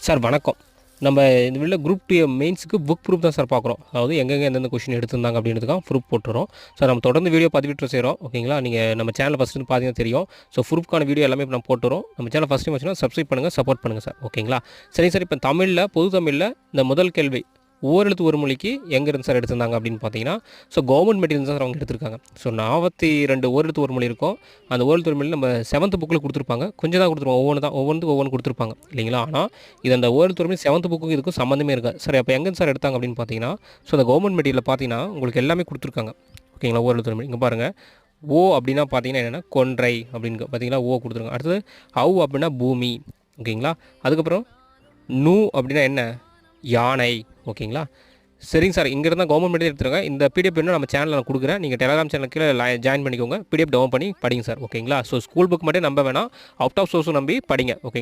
Sir வணக்கம். நம்ம இந்த வீடியோல குரூப் 2 மெயின்ஸுக்கு புக் ப்ரூஃப் தான் சார் பார்க்குறோம். அதாவது எங்கெங்கே எந்தெந்த கொஸ்டின் எடுத்திருந்தாங்க அப்படின்றதுக்காக ப்ரூஃப் போட்டுறோம். சார் நம்ம தொடர்ந்து வீடியோ பதிவிட்டு செய்கிறோம். ஓகேங்களா? நீங்கள் நம்ம சேனலை ஃபஸ்ட்டு பார்த்தீங்கன்னா தெரியும். ஸோ ப்ரூஃப்க்கான வீடியோ எல்லாமே இப்போ நம்ம போட்டுறோம். நம்ம சேனல் ஃபஸ்ட்டு வச்சுன்னா சப்ஸ்கிரைப் பண்ணுங்கள், சப்போர்ட் பண்ணுங்கள் சார். ஓகேங்களா? சரிங்க சார். இப்போ தமிழில் பொது தமிழில் இந்த முதல் கேள்வி ஓரெழுத்து ஒரு மொழிக்கு எங்கேருந்து சார் எடுத்திருந்தாங்க அப்படின்னு பார்த்தீங்கன்னா, ஸோ கவர்மெண்ட் மெட்டீரியல் தான் சார் அவங்க எடுத்திருக்காங்க. ஸோ 42 ஓரெழுத்து ஒரு மொழி இருக்கும். அந்த ஓரெழுத்து ஒரு மொழி நம்ம 7th புக்கில் கொடுத்துருப்பாங்க. கொஞ்சம் தான் கொடுத்துருப்பாங்க, ஒவ்வொன்று கொடுத்துருப்பாங்க இல்லைங்களா? ஆனால் இது அந்த ஓரெழுத்து ஒரு மொழி 7th புக்கும் இதுக்கும் சம்மந்தமே இருக்காது சார். அப்போ எங்கேருந்து சார் எடுத்தாங்க அப்படின்னு பார்த்தீங்கன்னா, ஸோ அந்த கவர்மெண்ட் மெட்டீரியலில் பார்த்தீங்கன்னா உங்களுக்கு எல்லாமே கொடுத்துருக்காங்க. ஓகேங்களா? ஓரெழுத்து ஒரு மொழி இங்கே பாருங்கள். ஓ அப்படின்னா பார்த்தீங்கன்னா என்னென்னா கொன்றை அப்படின்னு பார்த்தீங்களா? ஓ கொடுத்துருங்க. அடுத்தது ஹவ் அப்படின்னா பூமி. ஓகேங்களா? அதுக்கப்புறம் நூ அப்படின்னா என்ன? யானை. ஓகேங்களா? சரிங்க சார். இங்கே இருந்தால் கவர்மெண்ட் மெட்டீரியல் எடுத்துருங்க. இந்த பிடிஎஃப் இன்னும் நம்ம சேனலில் நான் கொடுக்குறேன். நீங்கள் டெலகிராம் சேனல் கீழே ஜாயின் பண்ணிக்கோங்க. பிடிஎஃப் டவுன் பண்ணி படிங்க சார். ஓகேங்களா? ஸோ ஸ்கூல் புக் மட்டும் நம்ப வேணாம், அவுட் ஆஃப் சோர்ஸும் நம்பி படிங்க. ஓகே.